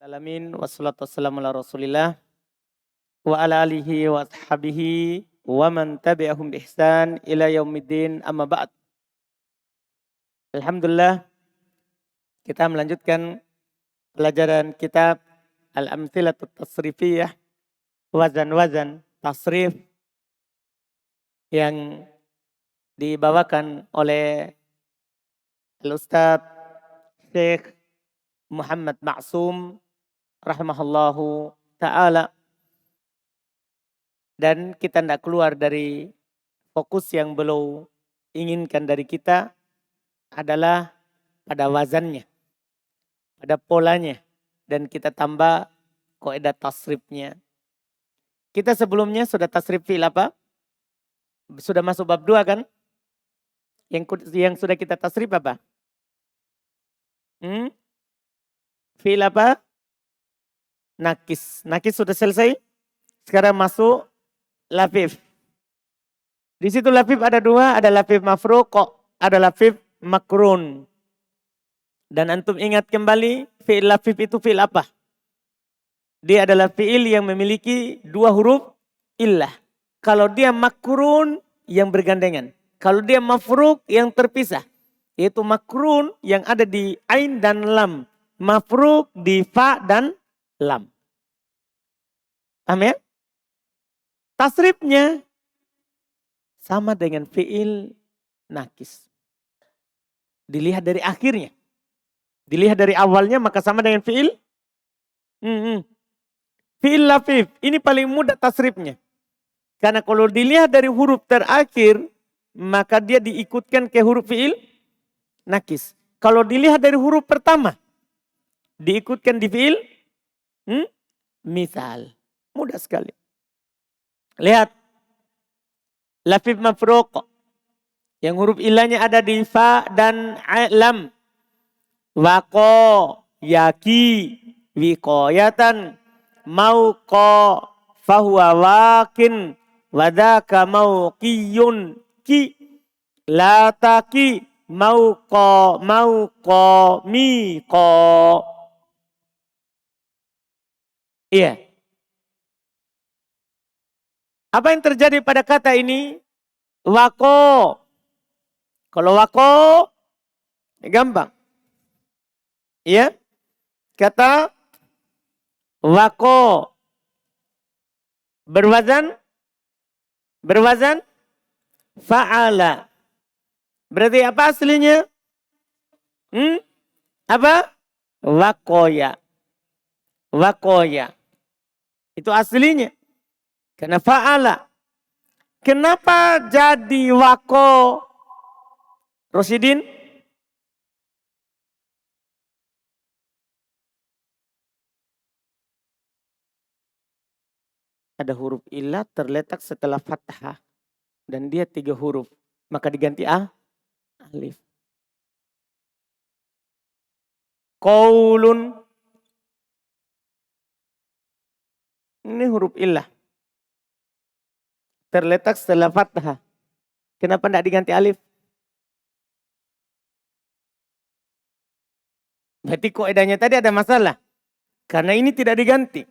Alamin wassalatu wassalamu ala Rasulillah wa ala alihi wa ashabihi wa man tabi'ahum bi ihsan ila yaumiddin amma ba'd. Alhamdulillah kita melanjutkan pelajaran kitab Al-Amthilatut Tasrifiyah, wazan-wazan tasrif yang dibawakan oleh Al-Ustadz Syekh Muhammad Ma'sum rahimahullahu ta'ala. Dan kita tidak keluar dari fokus yang beliau inginkan dari kita adalah pada wazannya, pada polanya. Dan kita tambah kaidah tasrifnya. Kita sebelumnya sudah tasrif fi'il apa? Sudah masuk bab 2 kan? Yang sudah kita tasrif apa? Fi'il apa? Nakis. Nakis sudah selesai. Sekarang masuk lafif. Di situ lafif ada dua, ada lafif mafruq, ada lafif makrun. Dan antum ingat kembali fi'il lafif itu fi'il apa? Dia adalah fi'il yang memiliki dua huruf illah. Kalau dia makrun yang bergandengan. Kalau dia mafruq yang terpisah. Yaitu makrun yang ada di ain dan lam. Mafruq di fa dan lam. Paham ya? Tasrifnya sama dengan fi'il nakis. Dilihat dari akhirnya. Dilihat dari awalnya maka sama dengan fi'il. Fi'il lafif. Ini paling mudah tasrifnya. Karena kalau dilihat dari huruf terakhir maka dia diikutkan ke huruf fi'il nakis. Kalau dilihat dari huruf pertama diikutkan di fi'il misal. Mudah sekali. Lihat. Lafif mafruq. Yang huruf ilahnya ada di fa dan lam. Waqo, yaki, wiqoyatan, mauqo, fahuwa waqin, wadaka mauqiyun, ki, lataki, mauqo, miqo. Iya. Apa yang terjadi pada kata ini? Wako. Kalau wako, gampang. Iya. Kata wako. Berwazan fa'ala. Berarti apa aslinya? Apa? Wakoya. Wakoya. Itu aslinya. Karena fa'ala. Kenapa jadi wako? Rosidin? Ada huruf illah terletak setelah fathah. Dan dia 3 huruf. Maka diganti alif. Qaulun. Ini huruf illah. Terletak setelah fathah. Kenapa tidak diganti alif? Berarti kaidahnya tadi ada masalah. Karena ini tidak diganti.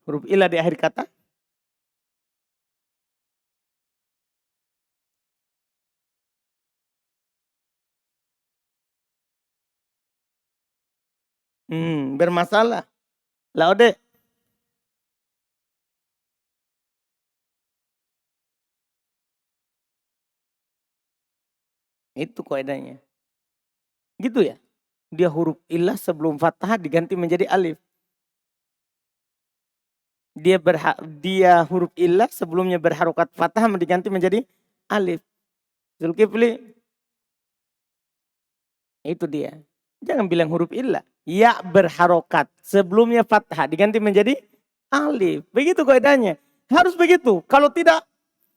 Huruf illah di akhir kata. Bermasalah. Laude. Itu kaidahnya. Gitu ya. Dia huruf illah sebelum fathah diganti menjadi alif. Dia huruf illah sebelumnya berharokat fathah diganti menjadi alif. Zulkifli. Itu dia. Jangan bilang huruf illah. Ya berharokat. Sebelumnya fathah diganti menjadi alif. Begitu kaidahnya. Harus begitu. Kalau tidak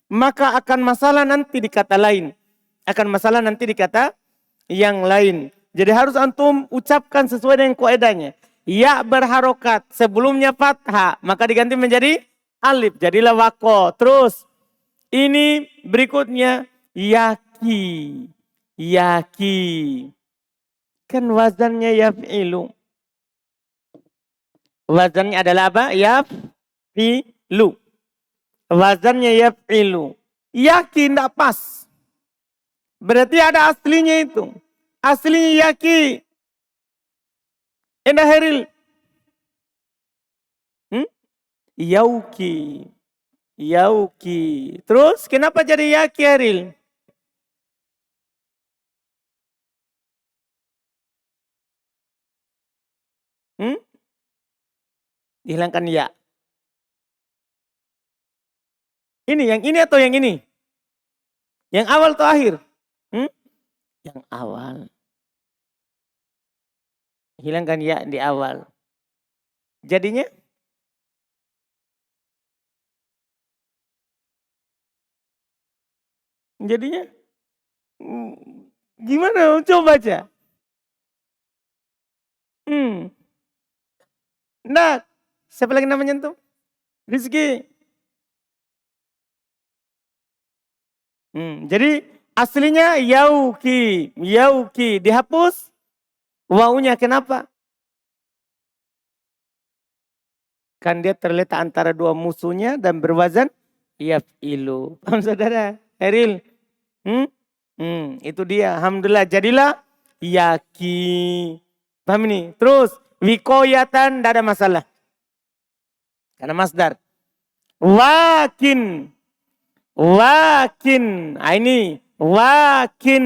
maka akan masalah nanti di kata lain. Akan masalah nanti di kata yang lain. Jadi harus antum ucapkan sesuai dengan kaidahnya. Ya berharokat. Sebelumnya fathah. Maka diganti menjadi alif. Jadilah wako. Terus. Ini berikutnya. Yaki. Kan wazannya yaf'ilu. Wazannya adalah apa? Yaf'ilu. Wazannya yaf'ilu. Yaki tidak pas. Berarti ada aslinya itu. Aslinya yaki. Endah Heril. Yauki. Yauki. Terus kenapa jadi yaki Heril? Dihilangkan ya. Ini yang ini atau yang ini? Yang awal atau akhir? Yang awal. Hilangkan ya di awal. Jadinya? Jadinya? Gimana? Coba baca. Nah, siapa lagi namanya tuh? Rizky. Jadi aslinya yauki. Yauki. Dihapus wawunya. Kenapa? Kan dia terletak antara dua musuhnya dan berwazan yaf'ilu. Paham saudara? Eril? Itu dia. Alhamdulillah. Jadilah yaki. Paham ini? Terus. Wikoyatan. Tidak ada masalah. Karena masdar. Wakin. Wakin. Ini. Wakin.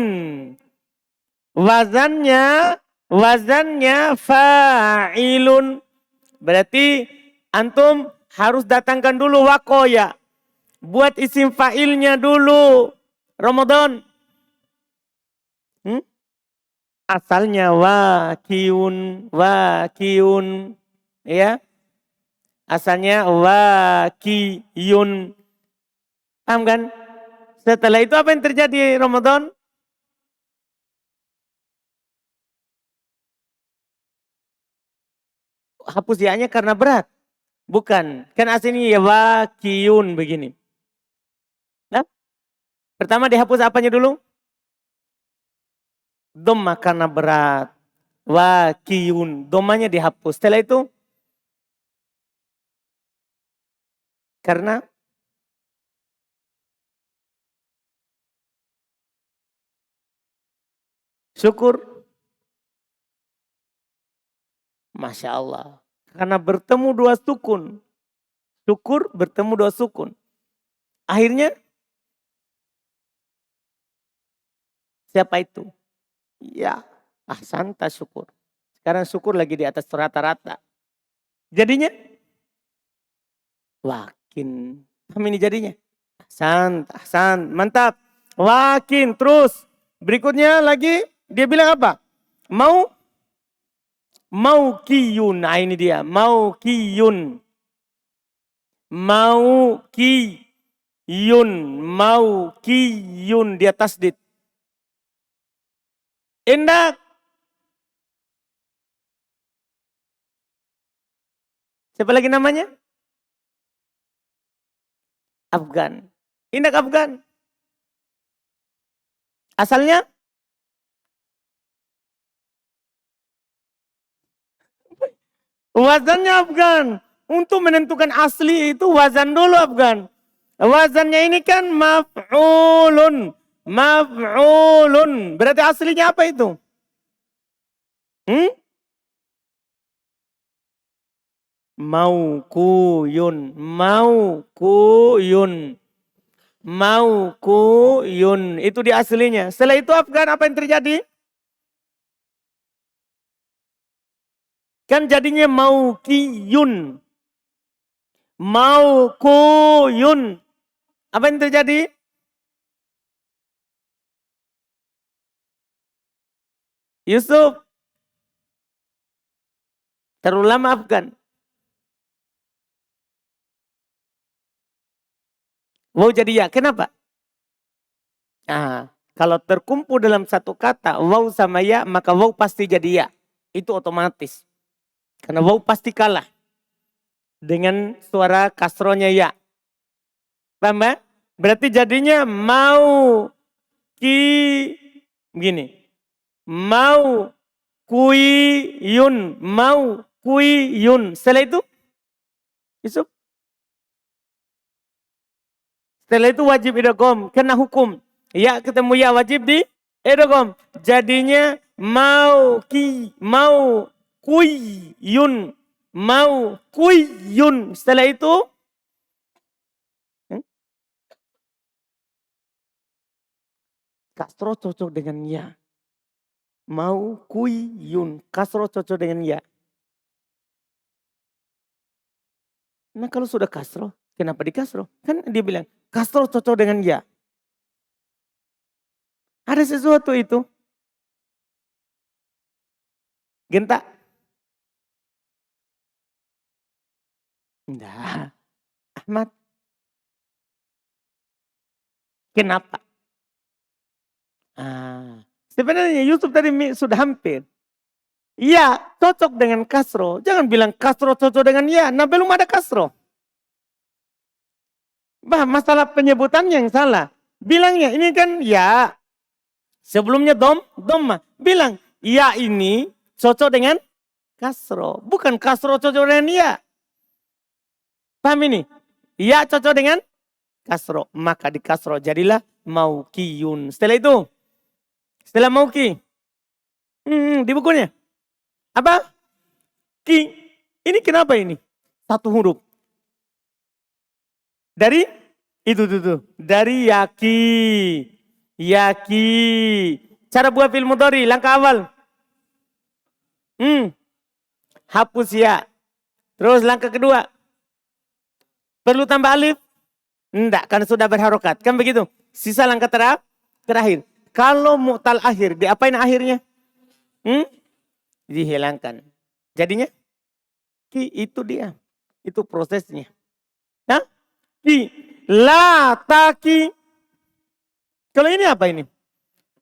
Wazannya fa'ilun. Berarti antum harus datangkan dulu wakoya. Buat isim fa'ilnya dulu. Ramadan. Asalnya wakiun. Wakiun. Ya. Asalnya wakiyun. Paham kan? Setelah itu apa yang terjadi Ramadan? Hapus ya-nya karena berat. Bukan. Kan aslinya ya wakiyun begini. Nah, pertama dihapus apanya dulu? Dhamma karena berat. Wakiyun. Dhammanya dihapus. Setelah itu? Karena syukur. Masya Allah. Karena bertemu dua sukun. Syukur bertemu dua sukun. Akhirnya siapa itu? Ya, ahsanta syukur. Sekarang syukur lagi di atas rata-rata. Jadinya wakin. Paham ini jadinya? Ahsan, mantap. Wakin, terus. Berikutnya lagi dia bilang apa? Maukiyun. Nah ini dia. Maukiyun. Maukiyun. Dia tasdid. Indak. Siapa lagi namanya? Afgan. Indak Afgan. Asalnya? Wazannya Afgan. Untuk menentukan asli itu wazan dulu Afgan. Wazannya ini kan maf'ulun. Maf'ulun. Berarti aslinya apa itu? Maukuyun. Maukuyun. Maukuyun. Itu di aslinya. Setelah itu Afgan apa yang terjadi? Kan jadinya maukiyun. Maukuyun. Apa yang terjadi? Yusuf. Terlalu lama Afgan. Wow jadi ya. Kenapa? Kalau terkumpul dalam satu kata wow sama ya, maka wow pasti jadi ya. Itu otomatis. Karena wow pasti kalah dengan suara kasronya ya. Paham ya? Berarti jadinya mau ki begini. Mau Kuiyun. Mau. Kuiyun. Setelah itu. Yusuf. Setelah itu wajib idgham. Kena hukum. Ya ketemu ya wajib di idgham. Jadinya mau kuiyun. Mau kuiyun. Setelah itu. Kasro cocok dengan ya. Mau kuiyun. Kasro cocok dengan ya. Nah kalau sudah kasro, kenapa di kasro? Kan dia bilang, kasro cocok dengan ya. Ada sesuatu itu. Genta? Enggak. Ahmad. Kenapa? Sebenarnya Yusuf tadi sudah hampir. Ya, cocok dengan kasro. Jangan bilang kasro cocok dengan ya. Nah, belum ada kasro. Masalah penyebutan yang salah. Bilangnya ini kan ya. Sebelumnya dom. Bilang ya ini cocok dengan kasro. Bukan kasro cocok dengan ya. Paham ini? Ya cocok dengan kasro. Maka di kasro jadilah maukiyun. Setelah mauki. Di bukunya. Apa? Ki. Ini kenapa ini? Satu huruf. Dari itu tuh. Dari yaki. Yaki. Cara buat fi'il mudhari langkah awal. Hapus ya. Terus langkah kedua. Perlu tambah alif? Enggak, karena sudah berharokat. Kan begitu. Sisa langkah terakhir. Kalau mu'tal akhir, diapain akhirnya? Dihilangkan. Jadinya ki itu dia. Itu prosesnya. Nah, ki la taki. Kalau ini apa ini?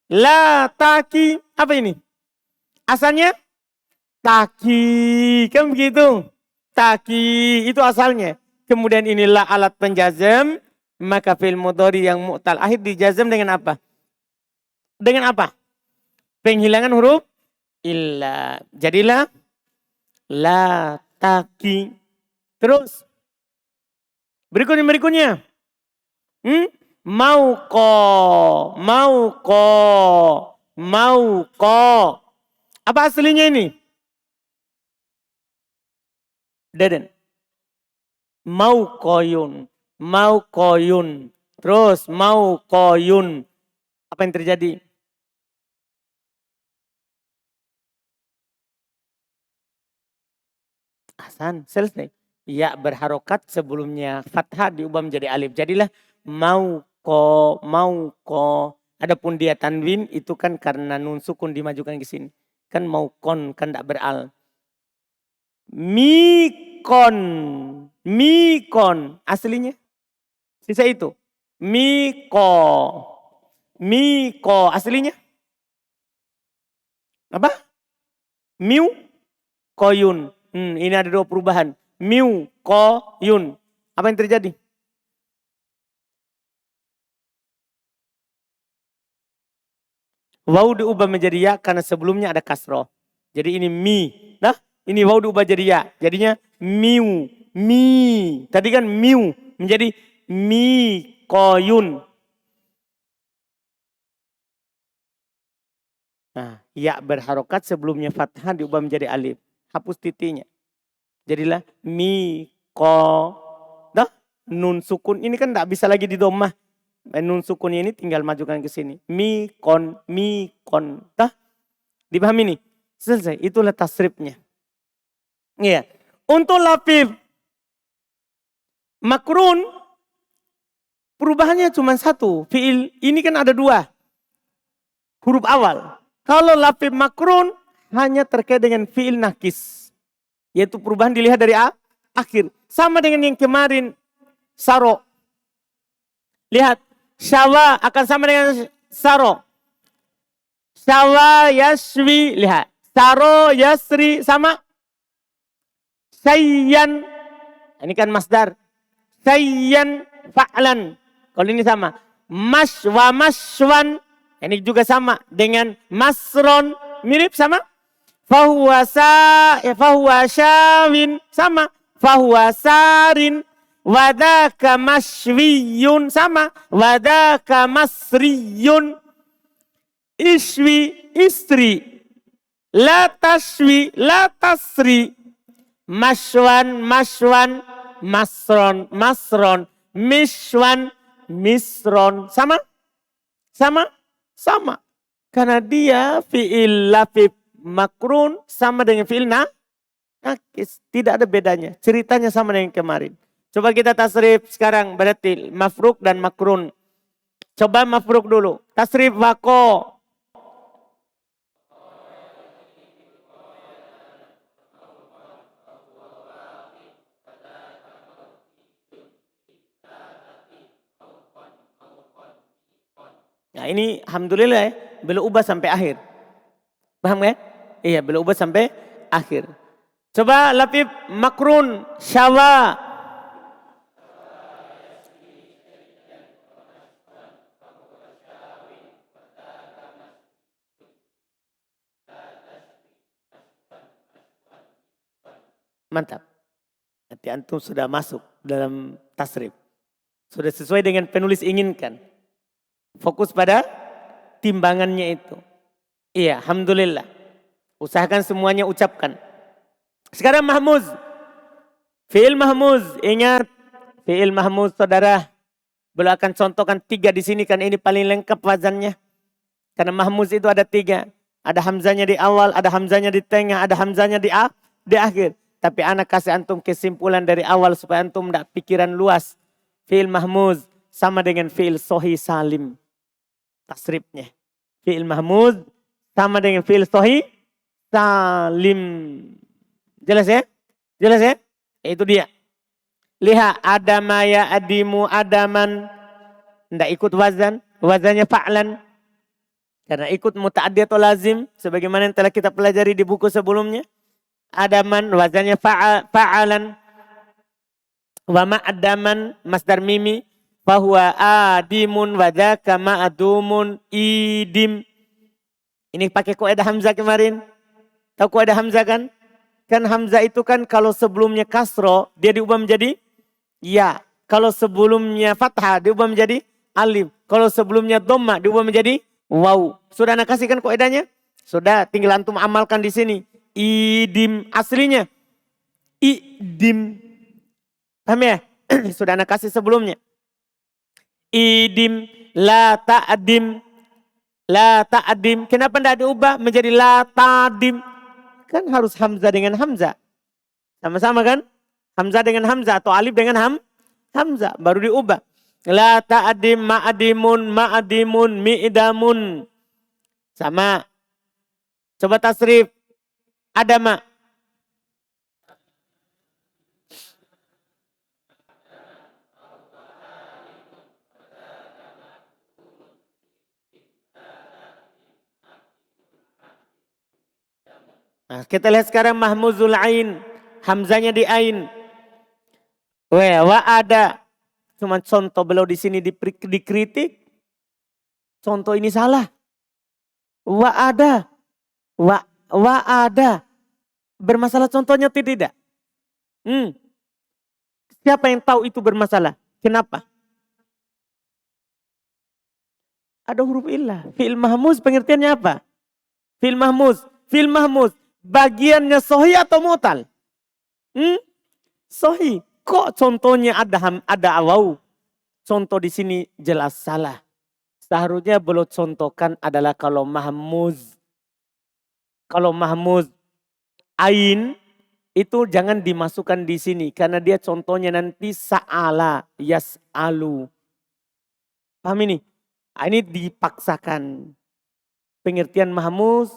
La taki apa ini? Asalnya taki. Kan begitu. Taki itu asalnya. Kemudian inilah alat penjazam. Maka fi'il mudhari yang mu'tal akhir dijazam dengan apa? Dengan apa? Penghilangan huruf illa. Jadilah la taki. Terus. Berikutnya. Mau ko. Apa aslinya ini? Deden. Mau koyun. Terus mau koyun. Apa yang terjadi? Hasan, selesai. Ya berharokat sebelumnya fathah diubah menjadi alif. Jadilah mau ko. Adapun dia tanwin itu kan karena nun sukun dimajukan ke sini. Kan mau kon kan tidak beral. Mikon aslinya. Sisa itu. Miko aslinya. Apa? Miu koyun. Ini ada dua perubahan. Miu koyun. Apa yang terjadi? Waw diubah menjadi ya karena sebelumnya ada kasroh. Jadi ini mi. Nah ini waw diubah jadi ya. Jadinya miu. Tadi kan miu menjadi mi koyun. Nah, ya berharokat sebelumnya fathah diubah menjadi alif. Hapus titiknya. Jadilah mi ko. Dah, nun sukun ini kan tidak bisa lagi didomah. Nun sukunnya ini tinggal majukan ke sini. Mi kon. Dah, dipahami nih? Selesai, itulah tasrifnya. Iya. Untuk lafif makrun perubahannya cuma satu. Fi'il ini kan ada dua huruf awal. Kalau lafif makrun hanya terkait dengan fi'il nakis. Yaitu perubahan dilihat dari akhir. Sama dengan yang kemarin saro. Lihat. Syawa akan sama dengan saro. Syawa yaswi. Lihat. Saro yasri sama. Sayyan. Ini kan masdar. Sayyan fa'lan. Kalau ini sama. Maswan. Ini juga sama dengan masron. Mirip sama. fahuwa syawin sama. Fahuwa sarin. Wadaka mashwiyun sama. Wadaka masriyun. Ishwi istri. La tashwi la tasri. Mashwan masron. Mishwan misron. Sama? Sama. Karena dia fi'il lafif makrun sama dengan fi'il nakis. Tidak ada bedanya. Ceritanya sama dengan kemarin. Coba kita tasrif sekarang. Berarti mafruk dan makrun. Coba mafruk dulu. Tasrif wako. Nah ini alhamdulillah ya, belum ubah sampai akhir. Paham ya? Iya, belum ubah sampai akhir. Coba lafif makrun syawa. Mantap. Nanti antum sudah masuk dalam tasrif. Sudah sesuai dengan penulis inginkan. Fokus pada timbangannya itu. Iya, alhamdulillah. Usahakan semuanya ucapkan. Sekarang mahmuz. Fi'il mahmuz. Ingat, fi'il mahmuz saudara. Belum akan contohkan 3 di sini kan ini paling lengkap wazannya. Karena mahmuz itu ada 3. Ada hamzanya di awal, ada hamzanya di tengah, ada hamzanya di akhir. Tapi anak kasih antum kesimpulan dari awal supaya antum tidak pikiran luas. Fi'il mahmuz sama dengan fi'il sohi salim. Tasrifnya. Fi'il mahmuz sama dengan fi'il sohi salim. Jelas ya? Jelas ya? Itu dia. Lihat adama ya adimu adaman. Tidak ikut wazan. Wazannya fa'lan. Karena ikut muta'addi atau lazim. Sebagaimana yang telah kita pelajari di buku sebelumnya. Adaman wazannya fa'alan. Wa ma'adaman masdar mimi. Fahuwa adimun wadaka ma'adumun idim. Ini pakai kaidah hamzah kemarin. Tahu kaidah hamzah kan? Kan hamzah itu kan kalau sebelumnya kasro dia diubah menjadi ya. Kalau sebelumnya fathah diubah menjadi alif. Kalau sebelumnya dhamma diubah menjadi waw. Sudah anak kasihkan kaidahnya? Sudah, tinggal antum amalkan di sini. Idim aslinya. Idim. Paham ya? Sudah anak kasih sebelumnya. Idim la ta'dim. La ta'dim. Kenapa tidak diubah menjadi la ta'dim? Kan harus hamzah dengan hamzah. Sama-sama kan? Hamzah dengan hamzah atau alif dengan hamzah. Baru diubah. La ta'dim ma'adimun mi'damun. Sama. Coba tasrif. Adama. Nah, kita lihat sekarang mahmuzul ain. Hamzanya di ain. Wa ada. Cuma contoh beliau di sini dikritik. Contoh ini salah. Wa ada. Wa ada. Bermasalah contohnya tidak? Siapa yang tahu itu bermasalah? Kenapa? Ada huruf illah. Fi'il mahmuz pengertiannya apa? Fi'il mahmuz. Fi'il mahmuz. Bagiannya sohi atau mutal? Sohi. Kok contohnya ada waw? Contoh di sini jelas salah. Seharusnya belum contohkan adalah kalau mahmuz. Kalau mahmuz ain itu jangan dimasukkan di sini. Karena dia contohnya nanti sa'ala yas'alu. Paham ini? Ini dipaksakan. Pengertian mahmuz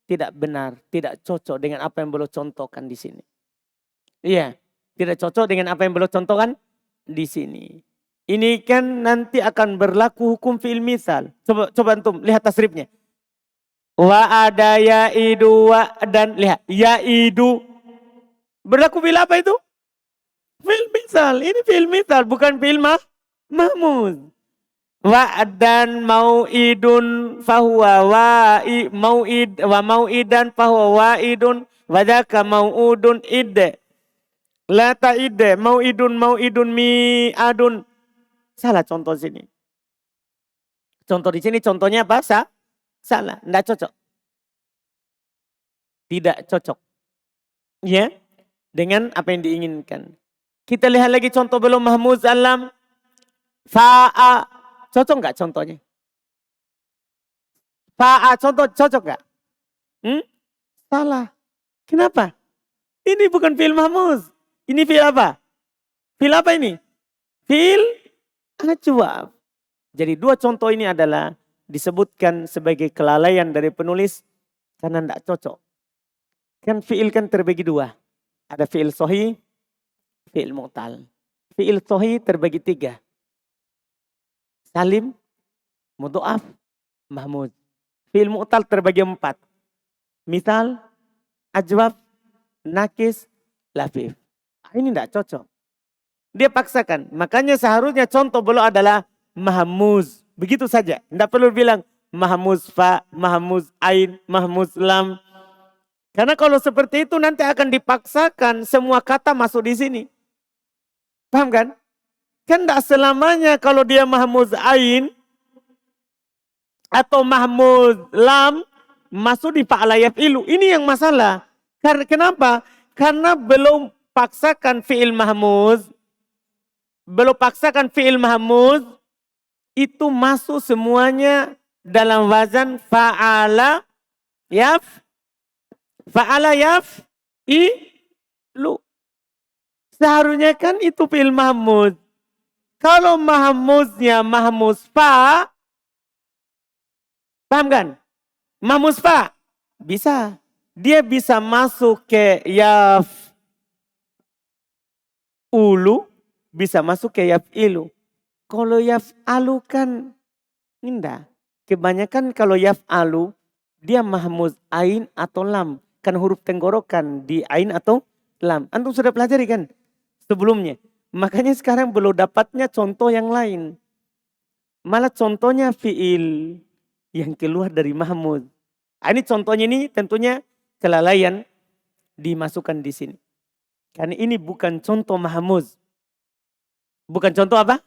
tidak benar. Tidak cocok dengan apa yang belum contohkan di sini. Iya. Tidak cocok dengan apa yang belum contohkan di sini. Ini kan nanti akan berlaku hukum fi'il misal. Coba antum lihat tasrifnya. Wa ada ya'idu wa dan lihat ya'idu. Berlaku fi'il apa itu? Fi'il misal. Ini fi'il misal bukan fi'il mahmuz. Wa'dan mau'idun fahuwa mau'id wa mau'idan fahuwa wa'idun wadaka mau'udun id. La ta'id mau'idun mi'adun. Salah contoh sini. Contoh di sini contohnya apa? Salah, enggak cocok. Tidak cocok. Ya, dengan apa yang diinginkan. Kita lihat lagi contoh belum mahmuz alam. Fa'a. Cocok enggak contohnya? Fa'a contoh cocok enggak? Salah. Kenapa? Ini bukan fi'il mahmuz. Ini fi'il apa? Fi'il apa ini? Fi'il ajwab. Jadi dua contoh ini adalah disebutkan sebagai kelalaian dari penulis karena tidak cocok. Kan fi'il kan terbagi dua. Ada fi'il sahih, fi'il mu'tal. Fi'il sahih terbagi tiga. Salim, mudha'af, mahmud. Fi'il mu'tal terbagi empat. Misal, ajwab, nakis, lafif. Ini tidak cocok. Dia paksakan. Makanya seharusnya contoh belum adalah mahmuz. Begitu saja. Tidak perlu bilang mahmuz fa, mahmuz ain, mahmuz lam. Karena kalau seperti itu nanti akan dipaksakan semua kata masuk di sini. Paham kan? Kan tidak selamanya kalau dia mahmuz ain atau mahmuz lam masuk di fa'ala yaf'ilu. Ini yang masalah. Karena kenapa? Karena belum paksakan fi'il mahmuz. Belum paksakan fi'il mahmuz. Itu masuk semuanya dalam wazan fa'ala yaf'ilu. Seharusnya kan itu fi'il mahmuz. Kalau mahmuznya mahmuz fa, paham kan? Mahmuz fa, bisa. Dia bisa masuk ke yaf'ulu, bisa masuk ke yaf'ilu. Kalau yaf'alu kan indah. Kebanyakan kalau yaf'alu dia mahmuz ain atau lam. Kan huruf tenggorokan di ain atau lam. Antum sudah pelajari kan sebelumnya. Makanya sekarang belum dapatnya contoh yang lain. Malah contohnya fi'il yang keluar dari mahmuz. Ini contohnya ini tentunya kelalaian dimasukkan di sini. Karena ini bukan contoh mahmuz. Bukan contoh apa?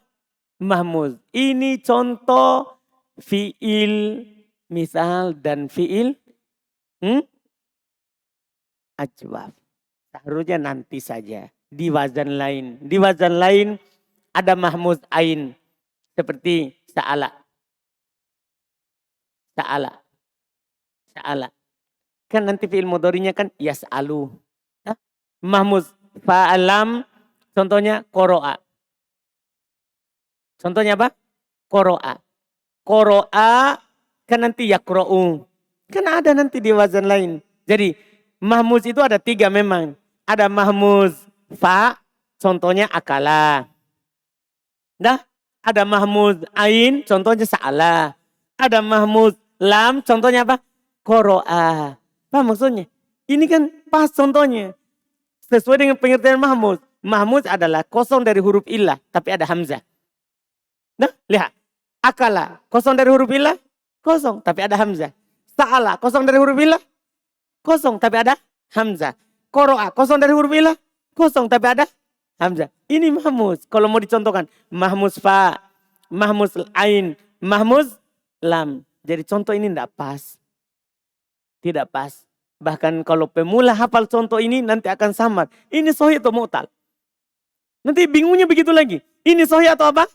Mahmuz. Ini contoh fi'il misal dan fi'il ajwab. Seharusnya nanti saja di wazan lain. Di wazan lain ada mahmuz ain seperti sa'ala. Sa'ala. Sa'ala. Kan nanti fi'il mudhari'nya kan yas'alu. Mahmuz fa'alam contohnya qara'a. Contohnya apa? Qara'a. Qara'a kan nanti yaqra'u. Kan ada nanti di wazan lain. Jadi mahmuz itu ada tiga memang. Ada mahmuz fa, contohnya akala. Dah, ada mahmuz ain, contohnya sa'ala. Ada mahmuz lam, contohnya apa? Qara'a. Apa maksudnya? Ini kan pas contohnya. Sesuai dengan pengertian mahmuz. Mahmuz adalah kosong dari huruf illah, tapi ada hamzah. Nah, lihat. Akala, kosong dari huruf illah, kosong, tapi ada hamzah. Sa'ala, kosong dari huruf illah, kosong, tapi ada hamzah. Qara'a, kosong dari huruf illah, kosong, tapi ada hamzah. Ini mahmuz. Kalau mau dicontohkan, mahmuz fa, mahmuz ain, mahmuz lam. Jadi contoh ini tidak pas. Tidak pas. Bahkan kalau pemula hafal contoh ini nanti akan samar. Ini sahih atau mu'tal? Nanti bingungnya begitu lagi. Ini sahih atau apa?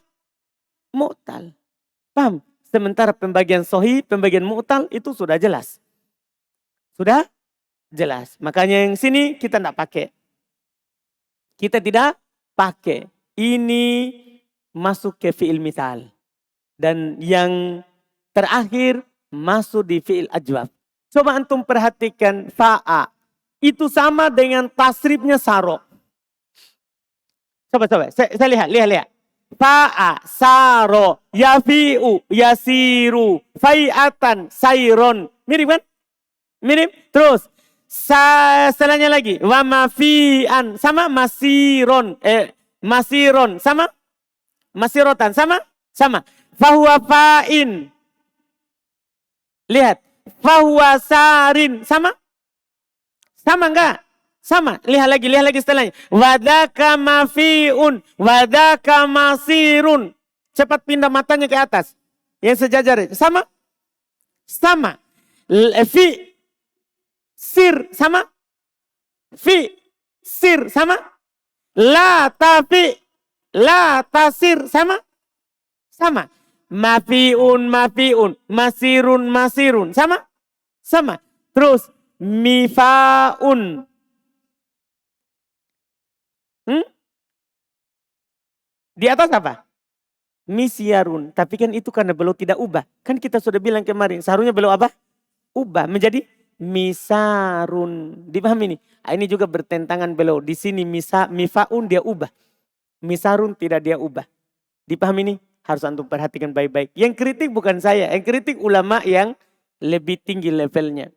Mu'tal. Paham? Sementara pembagian sahih, pembagian mu'tal itu sudah jelas. Sudah jelas. Makanya yang sini kita tidak pakai. Kita tidak pakai. Ini masuk ke fi'il misal. Dan yang terakhir masuk di fi'il ajwab. Coba antum perhatikan fa'a. Itu sama dengan tasrifnya saro. Coba. Saya lihat. Fa'a, saro, yafi'u, yasiru, fai'atan, sayron. Mirip kan? Mirip. Terus. Setelahnya lagi. Wa mafi'an. Sama masiron. Masiron. Sama? Masirotan. Sama? fahuwa fa'in. Lihat. Fahuwa sarin. Sama? Sama enggak? Sama. Lihat lagi setelahnya. Wadaka mafi'un. Wadaka masirun. Cepat pindah matanya ke atas. Yang sejajar. Sama? Sama. Fi. Sir. Sama? Fi. Sir. Sama? La tafi. La tasir. Sama? Sama. Mafi'un, mafi'un. Masirun, masirun. Sama? Sama. Terus. Mifa'un. Di atas apa? Misyarun. Tapi kan itu karena beliau tidak ubah. Kan kita sudah bilang kemarin. Seharusnya beliau apa? Ubah. Menjadi misarun. Dipahami ini? Ini juga bertentangan beliau. Di sini mifa'un dia ubah. Misarun tidak dia ubah. Dipahami ini? Harus antum perhatikan baik-baik. Yang kritik bukan saya. Yang kritik ulama yang lebih tinggi levelnya.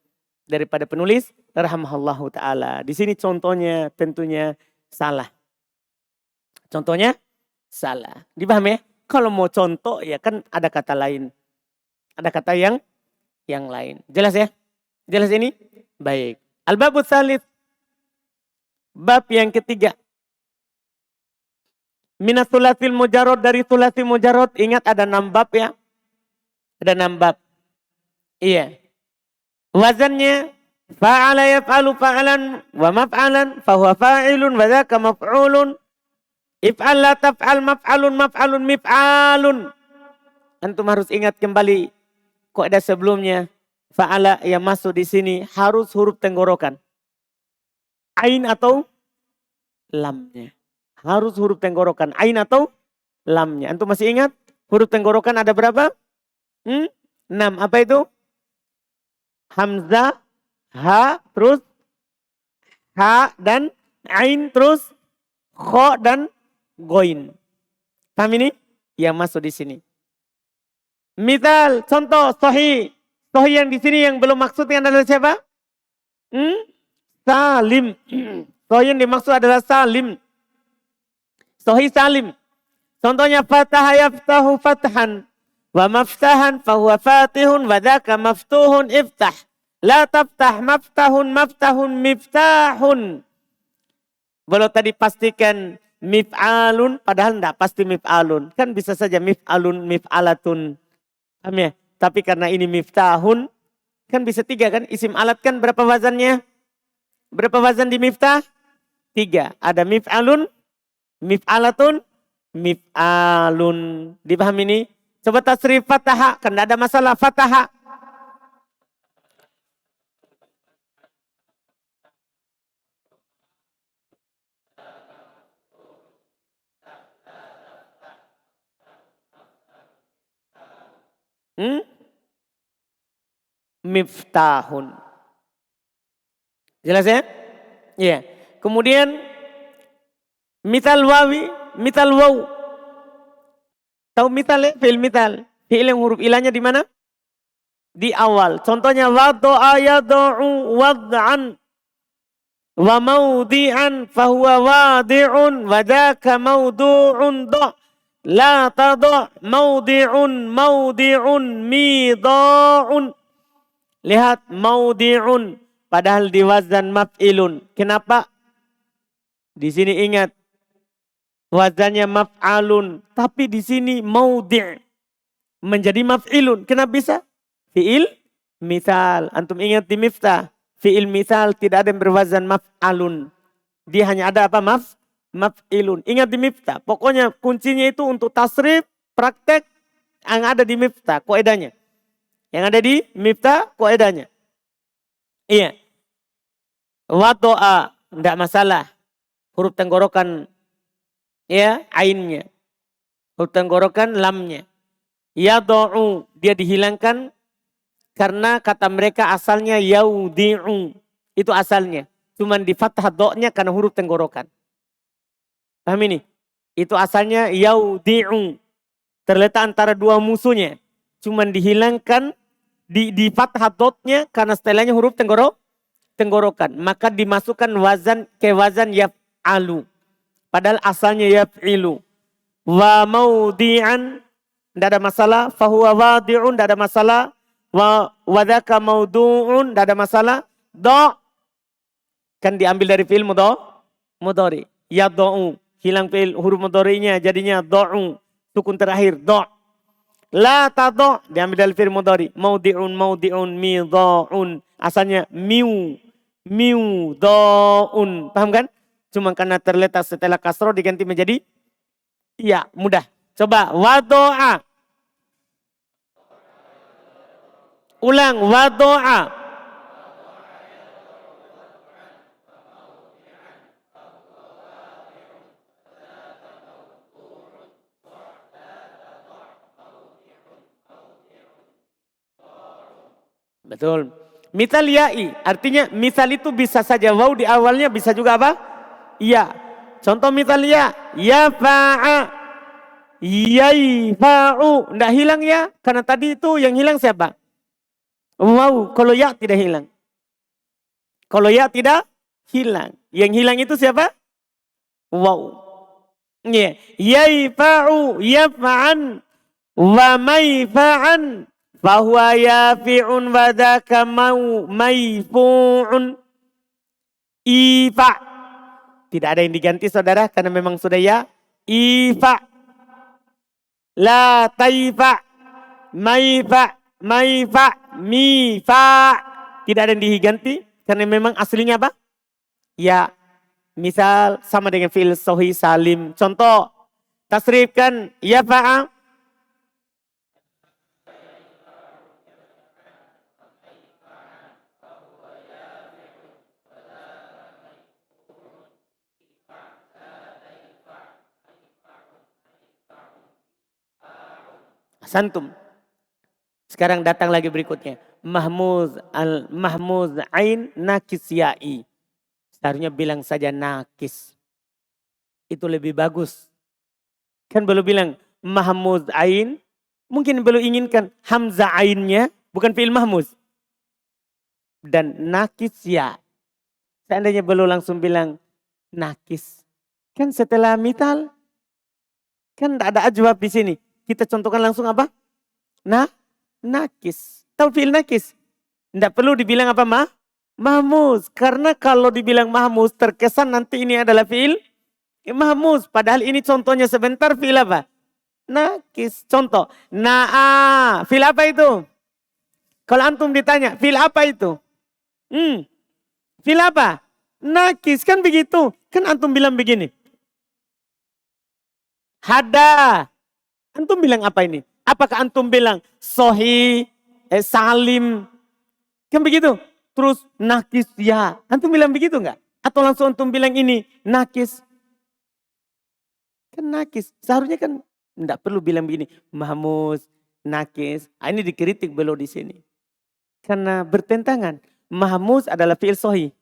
Daripada penulis. Rahimahullahu ta'ala. Di sini contohnya tentunya salah. Contohnya salah. Dipahami ya? Kalau mau contoh ya kan ada kata lain. Ada kata yang lain. Jelas ya? Jelas ini? Baik. Al-babut salits. Bab yang ketiga. Minat thulathil mujarrad, dari thulathil mujarrad. Ingat ada 6 bab ya. Ada 6 bab. Iya. Wazannya fa'ala yaf'alu fa'alan wa maf'alan fahuwa fa'ilun wa dzaka maf'ulun. If'al la taf'al maf'alun maf'alun mif'alun. Antum harus ingat kembali kaidah sebelumnya. Fa'ala yang masuk di sini harus huruf tenggorokan. Ain atau lamnya. Harus huruf tenggorokan. Ain atau lamnya. Antum masih ingat? Huruf tenggorokan ada berapa? 6. Apa itu? Hamzah, ha, terus ha dan ain, terus kho dan goin. Paham ini? Yang masuk di sini. Misal, contoh, sohi. Sohi yang di sini yang belum maksudnya adalah siapa? Salim. Sohi yang dimaksud adalah salim. Sohi salim. Contohnya fataha yaftahu fathan. Wa maftahan fahuwa fatihun wa dhaka maftuhun iftah. La taftah maftahun maftahun miftahun. Kalau tadi pastikan mif'alun padahal tidak pasti mif'alun. Kan bisa saja mif'alun mif'alatun. Paham ya? Tapi karena ini miftahun kan bisa 3 kan? Isim alat kan berapa wazannya? Berapa wazan di miftah? 3. Ada mif'alun, mif'alatun, mif'alun. Dipahami ini? Coba tasrif fataha. Kan tidak ada masalah fataha. Miftahun. Jelas ya? Iya. Kemudian mital wawi, mital waw. Tahu mital ya? Fi'il mital. Fi'il yang huruf ilahnya di mana? Di awal. Contohnya wadu'a yadu'u wad'an wa mawdi'an fahuwa wadi'un wa dhaka mawdu'un do'. La tadu' mawdi'un mawdi'un mida'un. Lihat mawdi'un padahal di wazan maf'ilun. Kenapa? Di sini ingat wazannya maf'alun, tapi di sini mawdi' menjadi maf'ilun. Kenapa bisa? Fi'il misal. Antum ingat di miftah, fi'il misal tidak ada yang berwazan maf'alun. Dia hanya ada apa? Maf'ilun. Ingat di miftah. Pokoknya kuncinya itu untuk tasrif, praktek yang ada di miftah, kaidahnya. Yang ada di miftah, kaidahnya. Iya. Wado'a, tidak masalah. Huruf tenggorokan, ya, ainnya. Huruf tenggorokan, lamnya. Yado'u, dia dihilangkan karena kata mereka asalnya yaudi'u. Itu asalnya. Cuman di fathah do'nya karena huruf tenggorokan. Paham ini? Itu asalnya yaudi'u. Terletak antara dua musuhnya. Cuman dihilangkan di fathah dotnya karena setelahnya huruf tenggorokan. Maka dimasukkan wazan ke wazan yaf'alu. Padahal asalnya yaf'ilu. Wa maudi'an tidak ada masalah. Fahuwa wadi'un, tidak ada masalah. Wadaka maudu'un, tidak ada masalah. Do, kan diambil dari fi'il mudhari. Yad'u, hilang fi'il huruf mudhari'nya, jadinya do'u, sukun terakhir, do. La tado, diambil dari fi'il mudhari. Maudi'un, midha'un. Asalnya miu, do'un. Paham kan? Cuma karena terletak setelah kasroh diganti menjadi iya, mudah. Coba wado'a. Ulang, wado'a. Betul. Misal ya'i, artinya misal itu bisa saja waw di awalnya, bisa juga apa? Iya. Contoh misal ya fa'a, yaifa'u. Tidak hilang ya, karena tadi itu yang hilang siapa? Waw, kalau ya tidak hilang. Kalau ya tidak hilang. Yang hilang itu siapa? Waw. Yeah. Yaifa'u, yafa'an, wa maifa'an. Fahuwa yafi'un wadaka maifu'un. Ifa. Tidak ada yang diganti saudara karena memang sudah ya. Ifa. La taifa. Maifa. Mifa. Tidak ada yang diganti karena memang aslinya apa? Ya. Misal sama dengan fi'il sahih salim. Contoh. Tasrifkan ya fa'a. Santum. Sekarang datang lagi berikutnya. Mahmuz ain nakis ya'i. Seharusnya bilang saja nakis. Itu lebih bagus. Kan belum bilang mahmuz ain. Mungkin belum inginkan hamzah ainnya. Bukan fi'il mahmuz. Dan nakis ya. Seandainya belum langsung bilang nakis. Kan setelah mital. Kan tidak ada ajwab di sini. Kita contohkan langsung apa? Nakis. Tahu fi'il nakis? Tidak perlu dibilang apa mahmuz. Karena kalau dibilang mahmuz terkesan nanti ini adalah fi'il mahmuz. Padahal ini contohnya sebentar fi'il apa? Nakis. Contoh. Na'a. Fi'il apa itu? Kalau antum ditanya fi'il apa itu? Fi'il apa? Nakis. Kan begitu. Kan antum bilang begini. Hada. Antum bilang apa ini? Apakah antum bilang sohi, salim? Kan begitu. Terus nakis ya. Antum bilang begitu enggak? Atau langsung antum bilang ini nakis? Kan nakis. Seharusnya kan enggak perlu bilang begini. Mahmuz, nakis. Ini dikritik beliau di sini. Karena bertentangan. Mahmuz adalah fi'il sohi.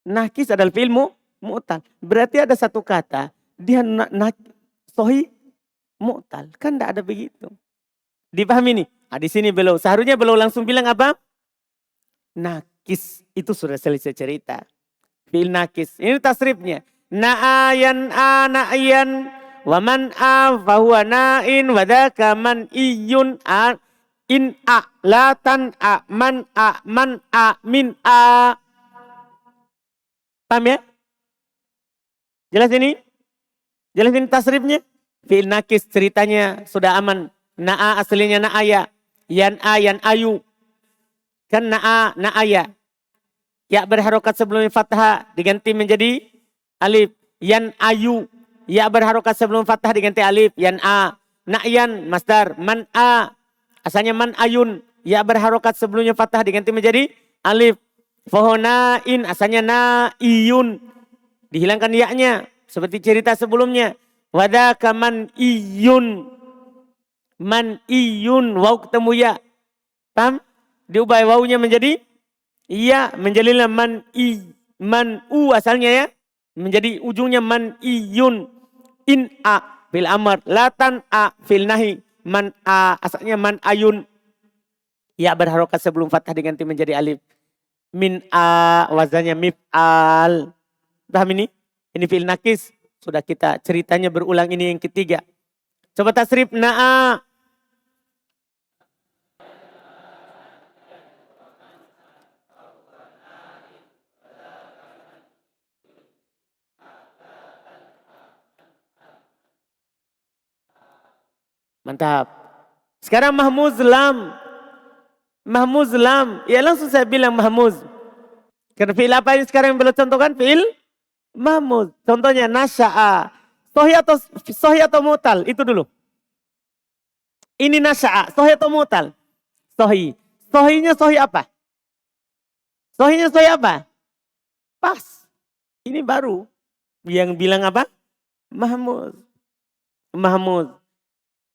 Nakis adalah fi'il mu'tal. Berarti ada satu kata. Dia sohi mu'tal. Kan tidak ada begitu. Dipahami nih? Di sini belum. Seharusnya belum langsung bilang apa? Nakis. Itu sudah selesai cerita. Fi'il nakis. Ini tasrifnya. Na'ayan na'ayan. Waman fahuwa na'in. Wadaka man iyun in la tan man min Paham ya? Jelas ini? Jelas ini tasrifnya? Fi'il nakis ceritanya sudah aman. Na'a aslinya na'aya. Yan ayu. Kan na'aya. Ya berharokat sebelum fathah diganti menjadi alif. Yan ayu. Ya berharokat sebelum fathah diganti alif. Yan a. Na'yan masdar. Man a. Asalnya man ayun. Ya berharokat sebelumnya fathah diganti menjadi alif. Fohona'in asalnya na'iyun. Dihilangkan ya-nya. Seperti cerita sebelumnya. Wadaka man iyun. Man iyun. Waw ketemu ya. Paham? Diubah wawnya menjadi iya. Menjadilah man u asalnya ya. Menjadi ujungnya man iyun. In a fil amr. Latan a fil nahi. Man a asalnya man ayun. Ya berharokat sebelum fathah diganti menjadi alif. Min a wazannya mif'al. Paham ini? Ini fi'il nakis. Sudah kita ceritanya berulang, ini yang ketiga. Coba tasrif na'a. Mantap. Sekarang mahmuz lam. Mahmuz lam. Ya langsung saya bilang mahmuz. Karena fi'il apa yang sekarang belum contohkan? Fi'il mahmuz. Contohnya nasya'a. Sohi atau mutal? Itu dulu. Ini nasya'a. Sohi atau mutal? Sohi. Sohinya sohi apa? Sohinya sohi apa? Pas. Ini baru. Yang bilang apa? Mahmuz. Mahmuz.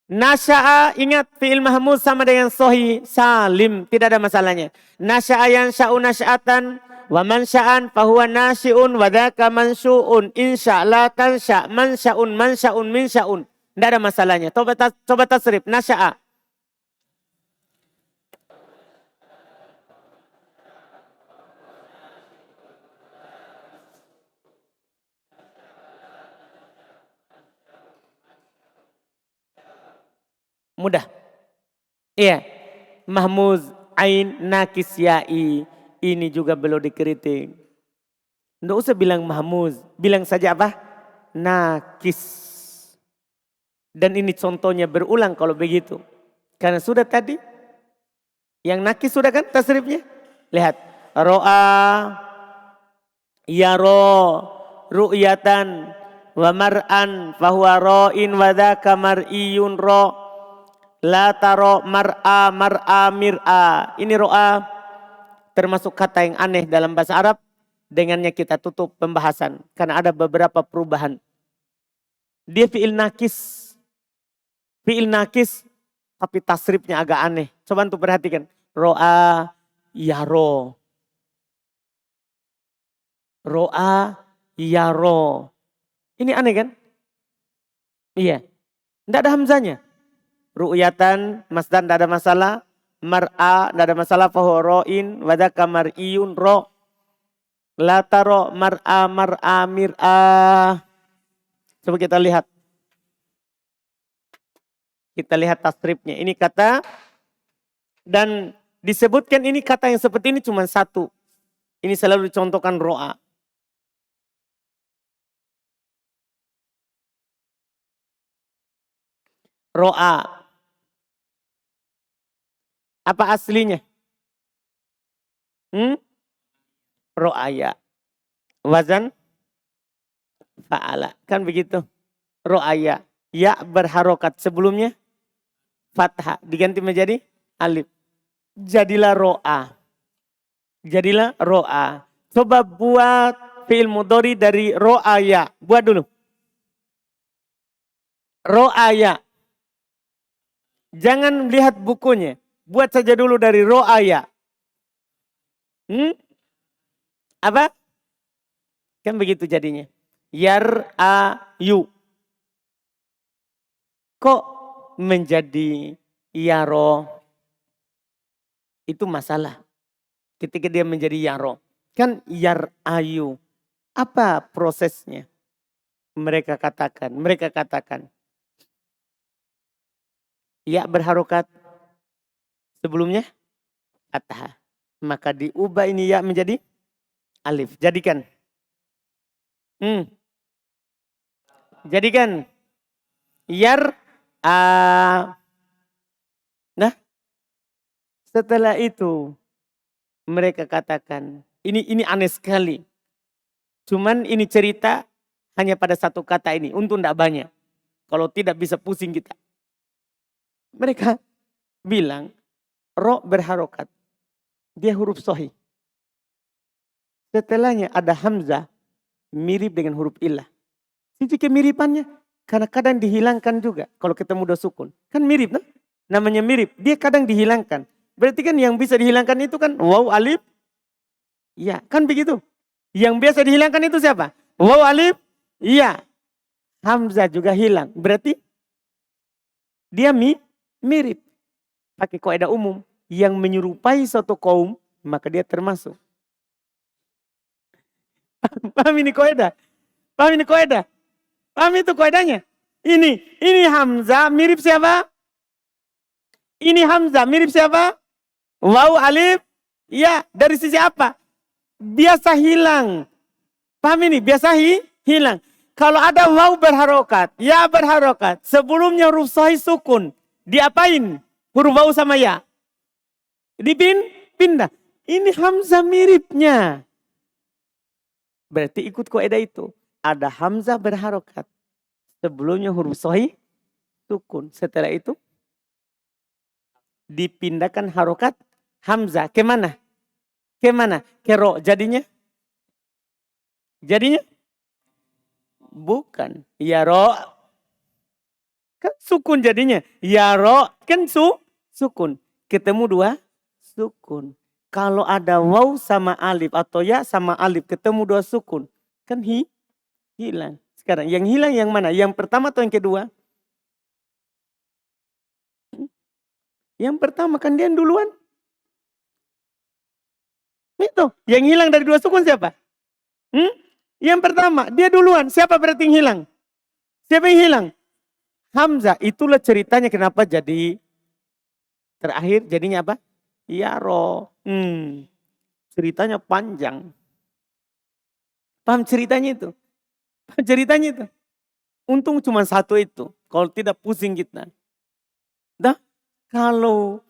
Nasya'a, ingat fi'il mahmuz sama dengan sohi salim. Tidak ada masalahnya. Nasya'a yang sya'u nasya'atan. Wa man sya'an fahuwa nasyi'un wa dhaka mansyu'un. Insya' la kan sya' man sya'un min sya'un. Tidak ada masalahnya. Coba tasrif. Nasya'a. Mudah. Iya. Mahmuz ain nakis ya'i. Ini juga belum dikritik. Nggak usah bilang mahmuz. Bilang saja apa? Nakis. Dan ini contohnya berulang kalau begitu. Karena sudah tadi. Yang nakis sudah kan tasrifnya? Lihat. Ro'a. Yaro. Ru'yatan. Wa mar'an. Fahuwa ro'in wadhaka mar'iyun ro'. La taro mar'a mir'a. Ini ro'a termasuk kata yang aneh dalam bahasa Arab. Dengannya kita tutup pembahasan. Karena ada beberapa perubahan. Dia fi'il nakis. Fi'il nakis. Tapi tasrifnya agak aneh. Coba untuk perhatikan. Ro'a yaro. Ro'a yaro. Ini aneh kan? Iya. Tidak ada hamzanya. Ru'yatan, masdar tidak ada masalah. Mar'a, tidak ada masalah. Fahuro'in, wadaka mar'iyun, ro. Lataro, mar'a, mir'a. Coba kita lihat. Kita lihat tasrifnya. Ini kata. Dan disebutkan ini kata yang seperti ini cuma satu. Ini selalu dicontohkan ro'a. Ro'a. Apa aslinya? Ro'aya. Wazan fa'ala. Kan begitu. Ro'aya. Ya berharokat. Sebelumnya fathah. Diganti menjadi alif. Jadilah ro'a. Jadilah ro'a. Coba buat fi'il mudhari dari ro'aya. Buat dulu. Ro'aya. Jangan lihat bukunya. Buat saja dulu dari ro'aya. Apa? Kan begitu jadinya. Yar'ayu. Kok menjadi yaro? Itu masalah. Ketika dia menjadi yaro. Kan yar'ayu. Apa prosesnya? Mereka katakan. Ya berharokat. Sebelumnya fathah. Maka diubah ini ya menjadi alif. Jadikan. Jadikan. Nah. Setelah itu. Mereka katakan. Ini aneh sekali. Cuman ini cerita. Hanya pada satu kata ini. Untuk tidak banyak. Kalau tidak bisa pusing kita. Mereka bilang. Ro berharokat. Dia huruf sohi. Setelahnya ada hamzah. Mirip dengan huruf illah. Sisi kemiripannya. Karena kadang dihilangkan juga. Kalau ketemu dua sukun. Kan mirip. No? Namanya mirip. Dia kadang dihilangkan. Berarti kan yang bisa dihilangkan itu kan. Waw alif. Iya kan begitu. Yang biasa dihilangkan itu siapa? Waw alif. Iya. Hamzah juga hilang. Berarti. Dia mirip. Pakai kaidah umum. Yang menyerupai suatu kaum. Maka dia termasuk. Paham ini kaidah? Paham ini kaidah? Paham itu kaidahnya? Ini hamzah mirip siapa? Ini hamzah mirip siapa? Waw, alif. Ya, dari sisi apa? Biasa hilang. Paham ini? Biasa hilang. Kalau ada waw berharokat, ya berharokat. Sebelumnya huruf sahih sukun. Diapain? Huruf waw sama ya. Pindah. Ini hamzah miripnya. Berarti ikut kaidah itu. Ada hamzah berharokat. Sebelumnya huruf sahih sukun. Setelah itu dipindahkan harokat hamzah. Kemana? Kemana? Ke ro. Jadinya? Bukan. Ya ro. Kan sukun jadinya. Ya ro. Kan sukun. Ketemu dua sukun. Kalau ada waw sama alif atau ya sama alif ketemu dua sukun. Kan hilang. Sekarang yang hilang yang mana? Yang pertama atau yang kedua? Yang pertama kan dia yang duluan. Itu. Yang hilang dari dua sukun siapa? Yang pertama dia duluan. Siapa berarti yang hilang? Siapa yang hilang? Hamzah. Itulah ceritanya kenapa jadi terakhir jadinya apa? Ya ro. Ceritanya panjang. Paham ceritanya itu? Ceritanya itu. Untung cuma satu itu. Kalau tidak pusing kita. Dah, kalau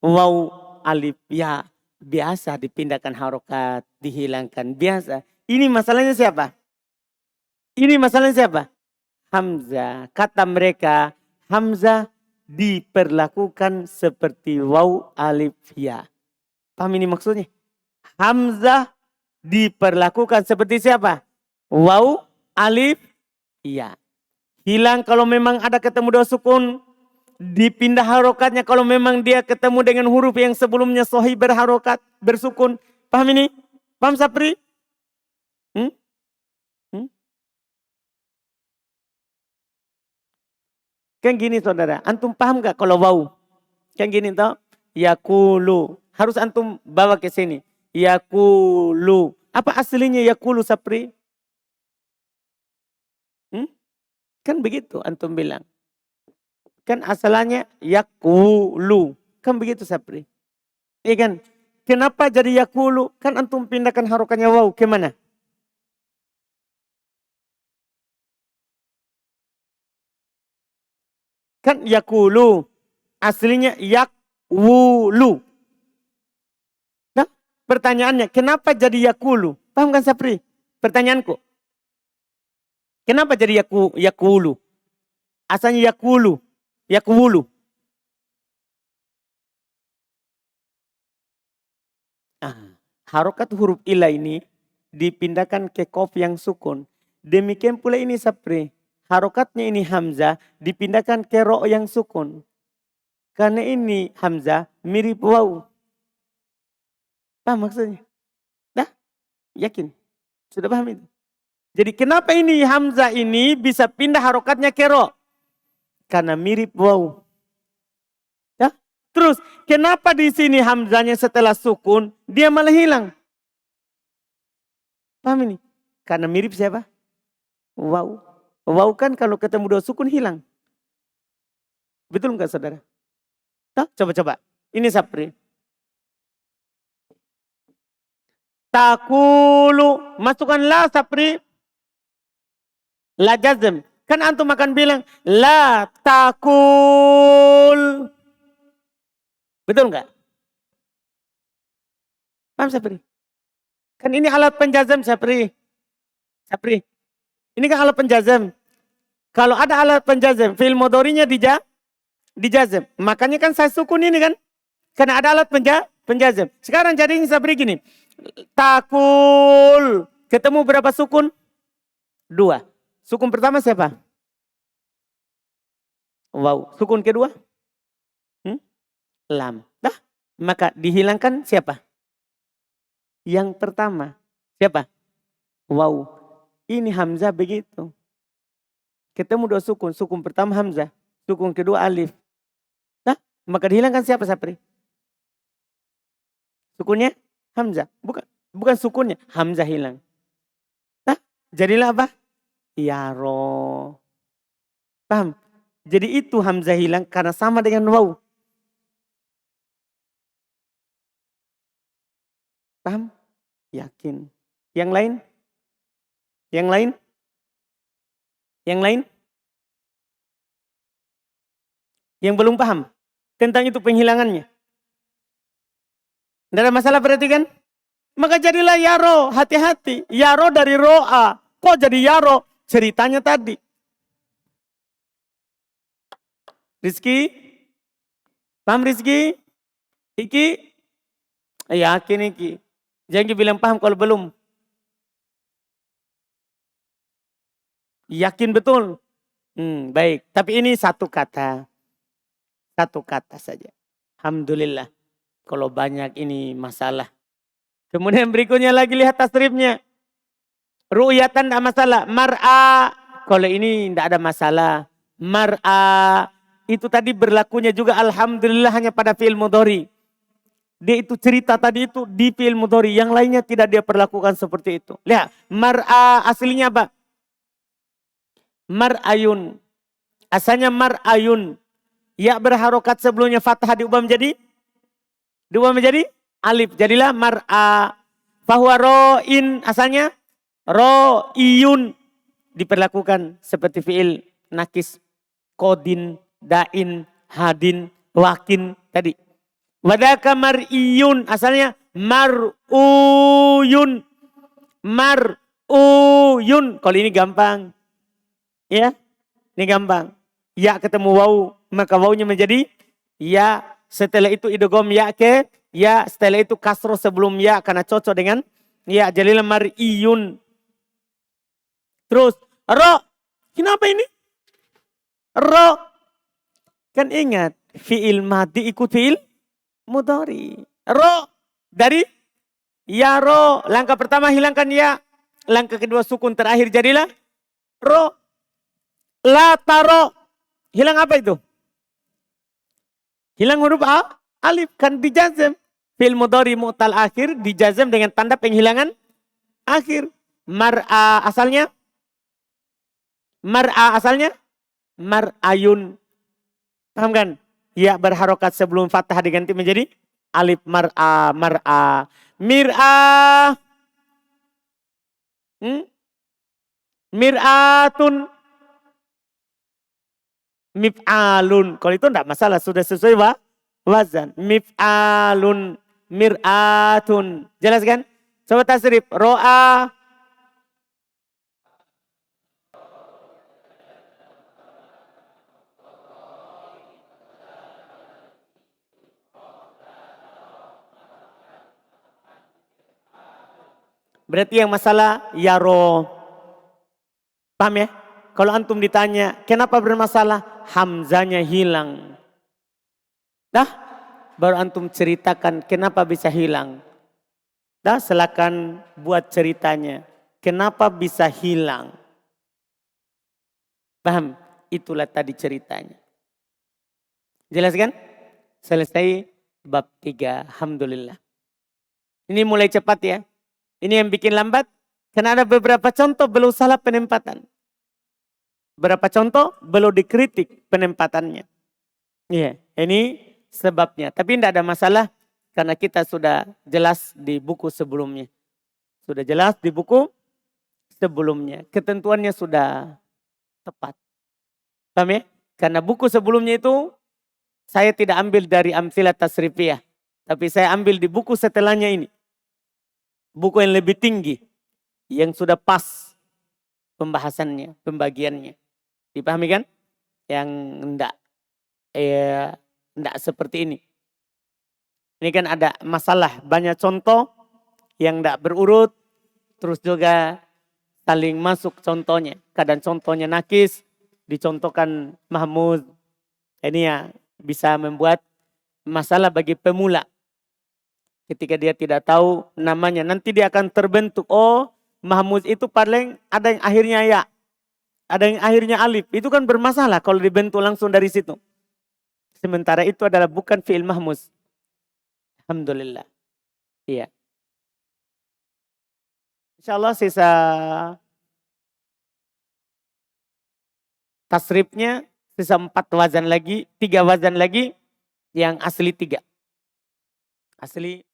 waw alif ya biasa dipindahkan harokat, dihilangkan biasa. Ini masalahnya siapa? Hamzah. Kata mereka hamzah diperlakukan seperti waw alif ya. Paham ini maksudnya? Hamzah diperlakukan seperti siapa? Waw alif ya. Hilang kalau memang ada ketemu dua sukun. Dipindah harokatnya kalau memang dia ketemu dengan huruf yang sebelumnya sahih berharokat, bersukun. Paham ini? Paham Sapri? Kan gini saudara, antum paham gak kalau waw? Kan gini toh, yakulu. Harus antum bawa ke sini. Yakulu. Apa aslinya yakulu Sapri? Kan begitu antum bilang. Kan asalnya yakulu. Kan begitu Sapri. Iya kan? Kenapa jadi yakulu? Kan antum pindahkan harokannya waw. Kemana? Kan yakulu. Aslinya yakwulu. Nah, pertanyaannya, kenapa jadi yakulu? Paham kan Sapri? Pertanyaanku. Kenapa jadi yakulu? Asalnya yakwulu. Harokat huruf ilah ini dipindahkan ke kof yang sukun. Demikian pula ini Sapri. Harokatnya ini hamzah dipindahkan ke ro yang sukun. Karena ini hamzah mirip waw. Paham maksudnya? Dah? Yakin? Sudah paham itu? Jadi kenapa ini hamzah ini bisa pindah harokatnya ke ro? Karena mirip waw. Ya? Terus kenapa di sini hamzahnya setelah sukun dia malah hilang? Paham ini? Karena mirip siapa? Waw. Waw kan kalau ketemu dua sukun hilang. Betul enggak saudara? Nah, coba-coba. Ini Sapri. Takulu. Masukkan la Sapri. La jazm. Kan antum akan bilang. La takul. Betul enggak? Paham Sapri? Kan ini alat penjazam Sapri. Ini kan alat penjazam. Kalau ada alat penjazam, fi'il mudhari'nya dijazam. Makanya kan saya sukun ini kan. Karena ada alat penjazam. Sekarang jadi saya beri gini. Takul. Ketemu berapa sukun? 2. Sukun pertama siapa? Wow. Sukun kedua? Lam. Dah. Maka dihilangkan siapa? Yang pertama. Siapa? Wow. Ini hamzah begitu. Ketemu 2 sukun. Sukun pertama hamzah. Sukun kedua alif. Nah, maka dihilangkan siapa Sapri? Sukunnya hamzah. Bukan sukunnya. Hamzah hilang. Nah, jadilah apa? Yaro. Paham? Jadi itu hamzah hilang karena sama dengan waw. Paham? Yakin. Yang lain? Yang lain? Yang lain? Yang belum paham tentang itu penghilangannya. Tidak ada masalah berarti kan? Maka jadilah yaro, hati-hati. Yaro dari ro'a. Kok jadi yaro? Ceritanya tadi. Rizki? Paham Rizki? Iki? Yakin Iki. Jangan bilang paham kalau belum. Yakin betul. Baik. Tapi ini satu kata. Satu kata saja. Alhamdulillah. Kalau banyak ini masalah. Kemudian berikutnya lagi lihat tasrifnya. Ru'yatan tidak masalah. Mar'a. Kalau ini tidak ada masalah. Mar'a. Itu tadi berlakunya juga alhamdulillah hanya pada fi'il mudhari. Dia itu cerita tadi itu di fi'il mudhari. Yang lainnya tidak dia perlakukan seperti itu. Lihat. Mar'a aslinya apa? Mar'ayun. Asalnya mar'ayun. Ya berharokat sebelumnya fathah diubah menjadi alif. Jadilah mar'a. Fahuwa ro'in asalnya ro'iyun. Diperlakukan seperti fi'il nakis. Kodin, dain, hadin, wakin tadi. Wadaka mar'iyun asalnya mar'uyun. Mar'uyun. Kalau ini gampang. Ya, ini gampang. Ya ketemu waw, maka wawnya menjadi ya. Setelah itu idgham ya ke ya. Setelah itu kasroh sebelum ya karena cocok dengan ya. Jadilah mar'iyun. Terus ro. Kenapa ini? Ro. Kan ingat fi'il madi ikut fi'il mudhari. Ro dari ya ro. Langkah pertama hilangkan ya. Langkah kedua sukun terakhir jadilah ro. La taro. Hilang apa itu? Hilang huruf A, alif. Kan dijazam. Fi'il mudhari mu'tal akhir dijazam dengan tanda penghilangan akhir. Mar'a asalnya? Mar'a asalnya? Mar'ayun. Paham kan? Ya berharokat sebelum fathah diganti menjadi alif. Mar'a, mar'a. Mir'a. Mir'atun. Mif'alun. Kalau itu enggak masalah. Sudah sesuai wazan. Mif'alun. Mir'atun. Jelas kan? Coba tasrif. Ro'a. Berarti yang masalah yaro. Paham ya? Kalau antum ditanya, kenapa bermasalah? Hamzanya hilang. Dah, baru antum ceritakan kenapa bisa hilang. Dah, silakan buat ceritanya. Kenapa bisa hilang? Paham? Itulah tadi ceritanya. Jelas kan? Selesai bab 3. Alhamdulillah. Ini mulai cepat ya. Ini yang bikin lambat. Karena ada beberapa contoh belum salah penempatan. Berapa contoh belum dikritik penempatannya. Iya, ini sebabnya. Tapi tidak ada masalah karena kita sudah jelas di buku sebelumnya. Sudah jelas di buku sebelumnya. Ketentuannya sudah tepat. Paham ya? Karena buku sebelumnya itu saya tidak ambil dari Amthilat Tasrifiyah. Tapi saya ambil di buku setelahnya ini. Buku yang lebih tinggi. Yang sudah pas pembahasannya, pembagiannya. Dipahami kan? Yang enggak seperti ini. Ini kan ada masalah, banyak contoh yang enggak berurut. Terus juga saling masuk contohnya. Kadang contohnya nakis, dicontohkan mahmud. Ini ya bisa membuat masalah bagi pemula. Ketika dia tidak tahu namanya, nanti dia akan terbentuk. Oh, mahmud itu paling ada yang akhirnya ya. Ada yang akhirnya alif. Itu kan bermasalah kalau dibentuk langsung dari situ. Sementara itu adalah bukan fi'il mahmuz. Alhamdulillah. Iya. InsyaAllah sisa tasrifnya sisa 4 wazan lagi, 3 wazan lagi, yang asli 3. Asli